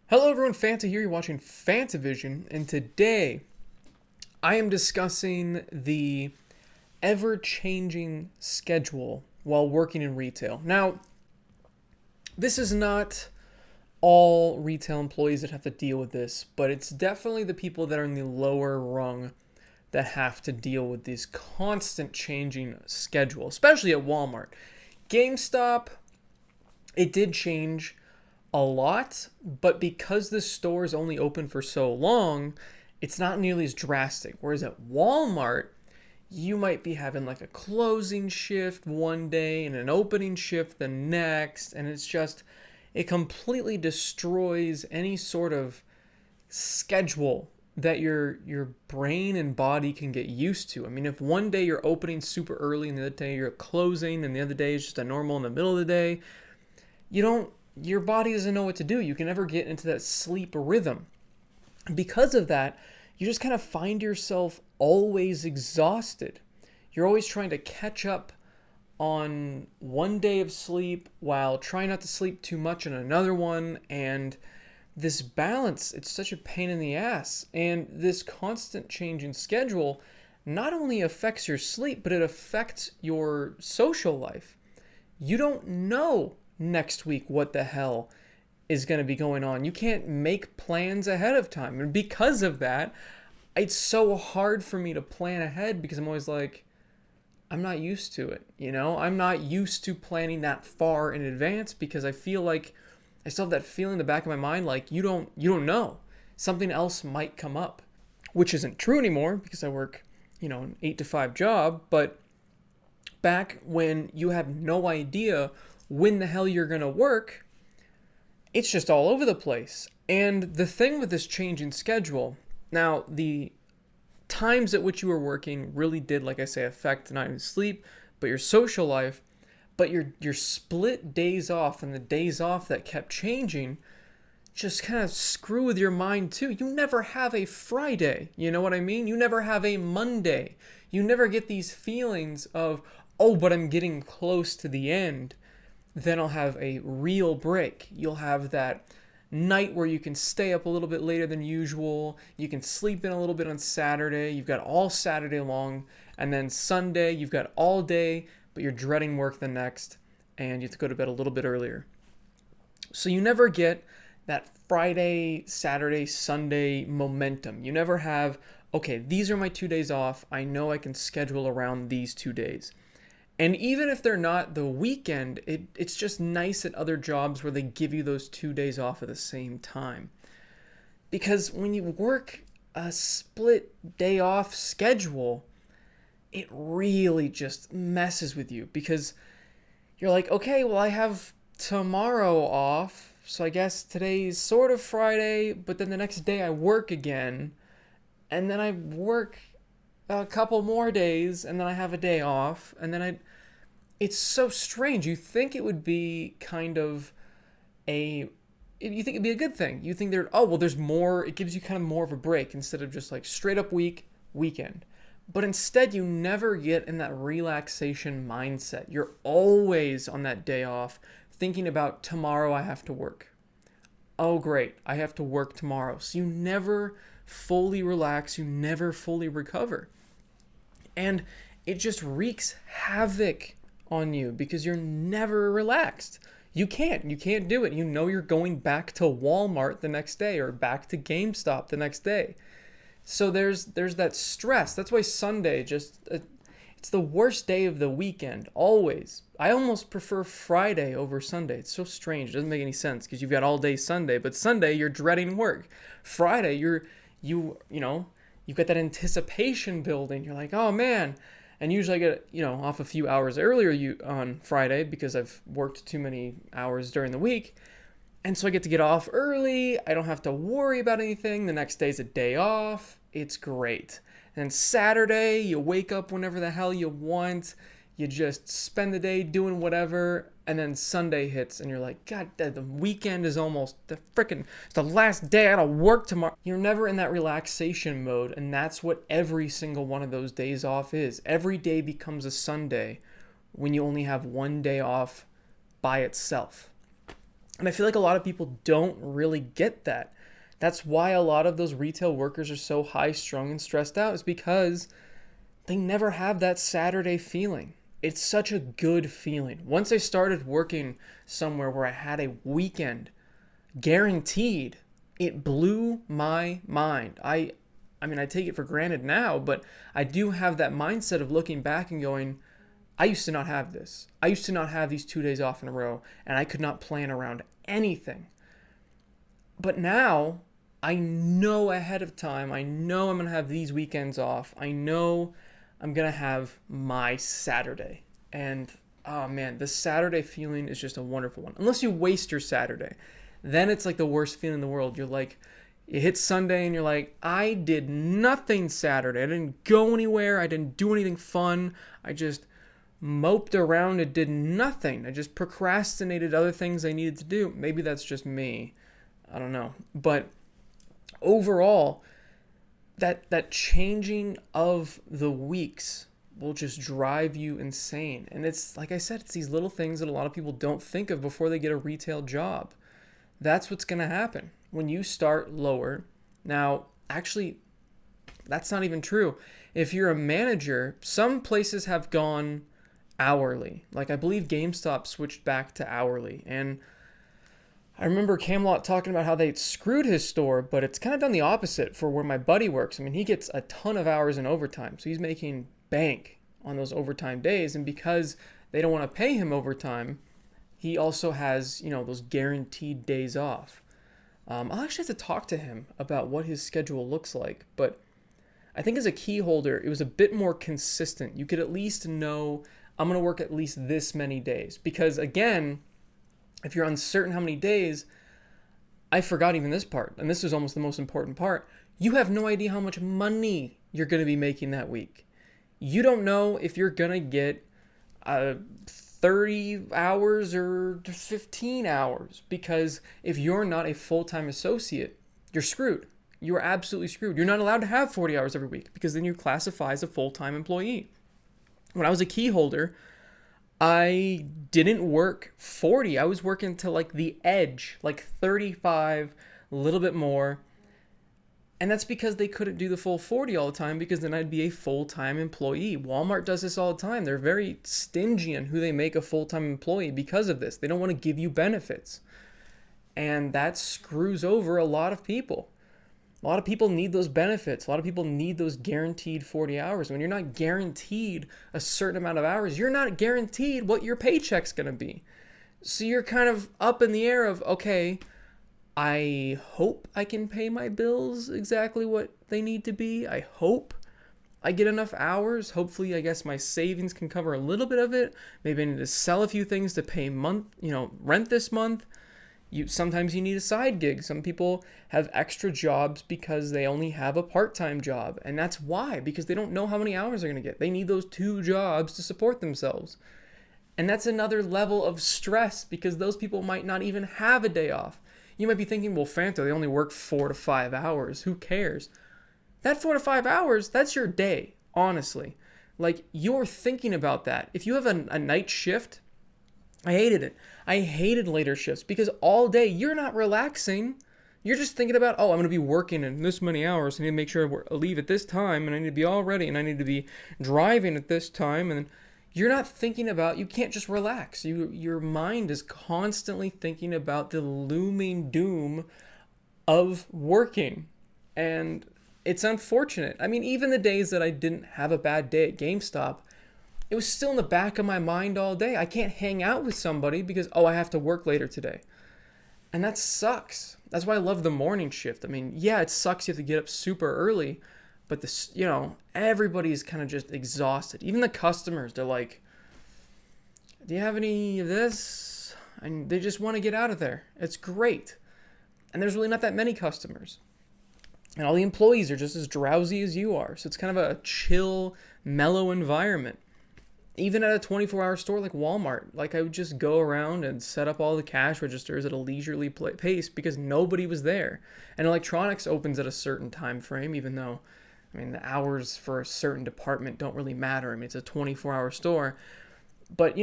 Hello everyone, Fanta here, you're watching FANTAVISION, and today I am discussing the ever-changing schedule while working in retail. Now, this is not all retail employees that have to deal with this, but it's definitely the people that are in the lower rung that have to deal with this constant changing schedule, especially at Walmart. GameStop, it did change a lot, but because the store is only open for so long, it's not nearly as drastic. Whereas at Walmart, you might be having like a closing shift one day and an opening shift the next, and it completely destroys any sort of schedule that your brain and body can get used to. I mean, if one day you're opening super early and the other day you're closing and the other day is just a normal in the middle of the day, your body doesn't know what to do. You can never get into that sleep rhythm. Because of that, you just kind of find yourself always exhausted. You're always trying to catch up on one day of sleep while trying not to sleep too much on another one. And this balance, it's such a pain in the ass. And this constant changing schedule not only affects your sleep, but it affects your social life. You don't know next week what the hell is going to be going on. You can't make plans ahead of time. And because of that, it's so hard for me to plan ahead because I'm always like, I'm not used to it. I'm not used to planning that far in advance because I feel like I still have that feeling in the back of my mind like you don't know. Something else might come up, which isn't true anymore because I work, an 8 to 5 job, but back when you have no idea when the hell you're going to work, it's just all over the place. And the thing with this changing schedule, now the times at which you were working really did, like I say, affect not only sleep, but your social life, but your split days off and the days off that kept changing just kind of screw with your mind too. You never have a Friday, you know what I mean? You never have a Monday. You never get these feelings of, oh, but I'm getting close to the end. Then I'll have a real break. You'll have that night where you can stay up a little bit later than usual. You can sleep in a little bit on Saturday. You've got all Saturday long. And then Sunday, you've got all day, but you're dreading work the next, and you have to go to bed a little bit earlier. So you never get that Friday, Saturday, Sunday momentum. You never have, okay, these are my 2 days off. I know I can schedule around these 2 days. And even if they're not the weekend, it's just nice at other jobs where they give you those 2 days off at the same time. Because when you work a split day off schedule, it really just messes with you because you're like, okay, well, I have tomorrow off, so I guess today's sort of Friday, but then the next day I work again, and then I work a couple more days, and then I have a day off, and then it's so strange. You think it would be kind of you think it'd be a good thing. You think there's more, it gives you kind of more of a break instead of just like straight up weekend. But instead, you never get in that relaxation mindset. You're always on that day off thinking about tomorrow I have to work. Oh, great, I have to work tomorrow. So you never fully relax, you never fully recover. And it just wreaks havoc on you because you're never relaxed. You can't do it. You're going back to Walmart the next day or back to GameStop the next day. So there's that stress. That's why Sunday it's the worst day of the weekend, always. I almost prefer Friday over Sunday. It's so strange. It doesn't make any sense because you've got all day Sunday, but Sunday you're dreading work. Friday you've got that anticipation building. You're like, oh man. And usually I get, off a few hours earlier on Friday because I've worked too many hours during the week. And so I get to get off early. I don't have to worry about anything. The next day's a day off. It's great. And then Saturday, you wake up whenever the hell you want. You just spend the day doing whatever. And then Sunday hits and you're like, God, the weekend is almost it's the last day. I gotta work tomorrow. You're never in that relaxation mode. And that's what every single one of those days off is. Every day becomes a Sunday when you only have one day off by itself. And I feel like a lot of people don't really get that. That's why a lot of those retail workers are so high strung and stressed out, is because they never have that Saturday feeling. It's such a good feeling. Once I started working somewhere where I had a weekend guaranteed, it blew my mind. I mean, I take it for granted now, but I do have that mindset of looking back and going, I used to not have this. I used to not have these 2 days off in a row, and I could not plan around anything. But now I know ahead of time, I know I'm going to have these weekends off. I know I'm going to have my Saturday. And oh man, the Saturday feeling is just a wonderful one. Unless you waste your Saturday, then it's like the worst feeling in the world. You're like, it hits Sunday and you're like, I did nothing Saturday. I didn't go anywhere. I didn't do anything fun. I just moped around and did nothing. I just procrastinated other things I needed to do. Maybe that's just me. I don't know. But overall, that changing of the weeks will just drive you insane. And it's, like I said, it's these little things that a lot of people don't think of before they get a retail job. That's what's going to happen when you start lower. Now, actually, that's not even true. If you're a manager, some places have gone hourly. Like, I believe GameStop switched back to hourly. And I remember Camelot talking about how they screwed his store, but it's kind of done the opposite for where my buddy works. I mean, he gets a ton of hours in overtime, so he's making bank on those overtime days. And because they don't want to pay him overtime, he also has, those guaranteed days off. I'll actually have to talk to him about what his schedule looks like, but I think as a key holder, it was a bit more consistent. You could at least know, I'm going to work at least this many days. Because again, if you're uncertain how many days, I forgot even this part, and this is almost the most important part. You have no idea how much money you're going to be making that week. You don't know if you're going to get 30 hours or 15 hours, because if you're not a full-time associate, you're screwed. You're absolutely screwed. You're not allowed to have 40 hours every week, because then you classify as a full-time employee. When I was a key holder, I didn't work 40. I was working to like the edge, like 35, a little bit more. And that's because they couldn't do the full 40 all the time, because then I'd be a full-time employee. Walmart does this all the time. They're very stingy on who they make a full-time employee because of this. They don't want to give you benefits. And that screws over a lot of people. A lot of people need those benefits. A lot of people need those guaranteed 40 hours. When you're not guaranteed a certain amount of hours, you're not guaranteed what your paycheck's going to be. So you're kind of up in the air of, okay, I hope I can pay my bills exactly what they need to be. I hope I get enough hours. Hopefully, I guess my savings can cover a little bit of it. Maybe I need to sell a few things to pay rent this month. Sometimes you need a side gig. Some people have extra jobs because they only have a part-time job. And that's why, because they don't know how many hours they're going to get. They need those 2 jobs to support themselves. And that's another level of stress, because those people might not even have a day off. You might be thinking, well, Fanta, they only work 4 to 5 hours. Who cares? That 4 to 5 hours, that's your day, honestly. Like, you're thinking about that. If you have a night shift, I hated it. I hated later shifts, because all day you're not relaxing. You're just thinking about, I'm going to be working in this many hours. I need to make sure I leave at this time, and I need to be all ready, and I need to be driving at this time. And you're not thinking about, you can't just relax. Your mind is constantly thinking about the looming doom of working. And it's unfortunate. I mean, even the days that I didn't have a bad day at GameStop, it was still in the back of my mind all day. I can't hang out with somebody because, I have to work later today. And that sucks. That's why I love the morning shift. I mean, yeah, it sucks you have to get up super early, but everybody's kind of just exhausted. Even the customers, they're like, do you have any of this? And they just want to get out of there. It's great. And there's really not that many customers. And all the employees are just as drowsy as you are. So it's kind of a chill, mellow environment. Even at a 24-hour store like Walmart, like I would just go around and set up all the cash registers at a leisurely pace because nobody was there. And electronics opens at a certain time frame, even though, the hours for a certain department don't really matter. It's a 24-hour store. But,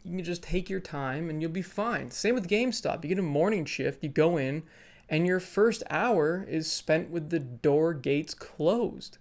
you can just take your time and you'll be fine. Same with GameStop. You get a morning shift, you go in, and your first hour is spent with the door gates closed.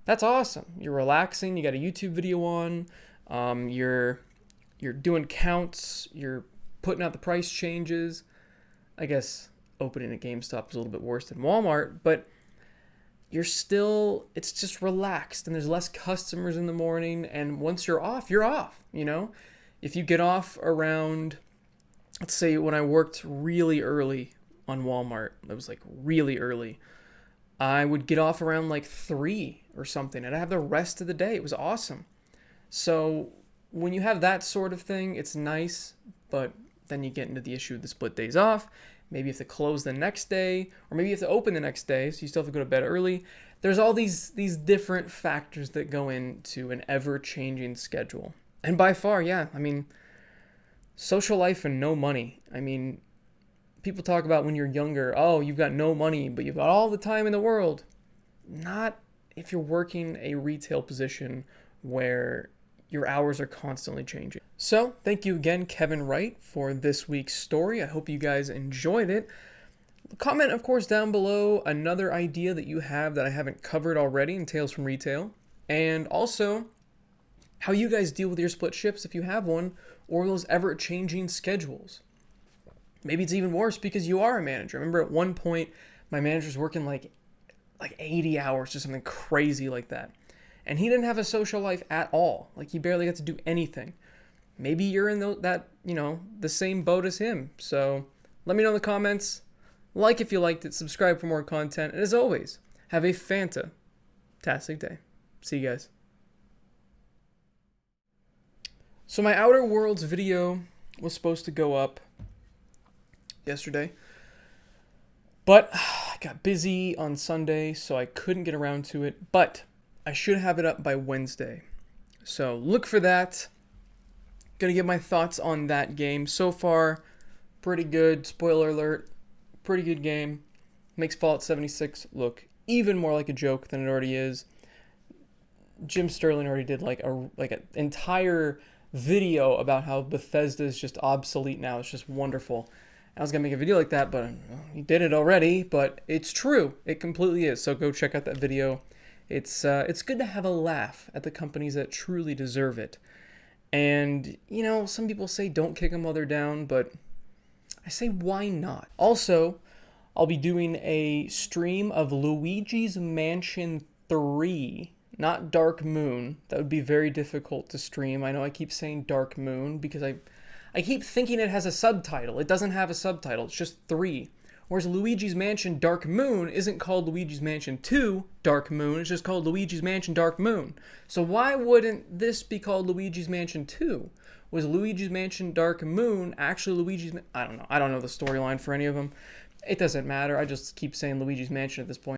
That's awesome. You're relaxing. You got a YouTube video on. You're doing counts. You're putting out the price changes. I guess opening at GameStop is a little bit worse than Walmart, but it's just relaxed, and there's less customers in the morning. And once you're off, you know? If you get off around, let's say when I worked really early on Walmart, it was like really early, I would get off around like 3 or something, and I'd have the rest of the day. It was awesome. So when you have that sort of thing, it's nice, but then you get into the issue of the split days off. Maybe you have to close the next day, or maybe you have to open the next day, so you still have to go to bed early. There's all these different factors that go into an ever-changing schedule. And by far, yeah, I mean, social life and no money. I mean, people talk about when you're younger, oh, you've got no money, but you've got all the time in the world. Not if you're working a retail position where your hours are constantly changing. So, thank you again, Kevin Wright, for this week's story. I hope you guys enjoyed it. Comment, of course, down below another idea that you have that I haven't covered already in Tales from Retail. And also, how you guys deal with your split shifts if you have one, or those ever-changing schedules. Maybe it's even worse because you are a manager. I remember at one point, my manager's working like 80 hours or something crazy like that. And he didn't have a social life at all. Like, he barely got to do anything. Maybe you're in the same boat as him. So let me know in the comments. Like if you liked it. Subscribe for more content. And as always, have a fantastic day. See you guys. So my Outer Worlds video was supposed to go up yesterday. But I got busy on Sunday, so I couldn't get around to it. But I should have it up by Wednesday. So look for that. Gonna get my thoughts on that game. So far, pretty good. Spoiler alert, pretty good game. Makes Fallout 76 look even more like a joke than it already is. Jim Sterling already did like an entire video about how Bethesda is just obsolete now. It's just wonderful. I was gonna make a video like that, but he did it already. But it's true. It completely is. So go check out that video. It's good to have a laugh at the companies that truly deserve it. And, you know, some people say don't kick them while they're down, but I say why not? Also, I'll be doing a stream of Luigi's Mansion 3, not Dark Moon. That would be very difficult to stream. I know I keep saying Dark Moon because I keep thinking it has a subtitle. It doesn't have a subtitle. It's just 3. Whereas Luigi's Mansion Dark Moon isn't called Luigi's Mansion 2 Dark Moon, it's just called Luigi's Mansion Dark Moon. So why wouldn't this be called Luigi's Mansion 2? Was Luigi's Mansion Dark Moon actually Luigi's I don't know. I don't know the storyline for any of them. It doesn't matter. I just keep saying Luigi's Mansion at this point.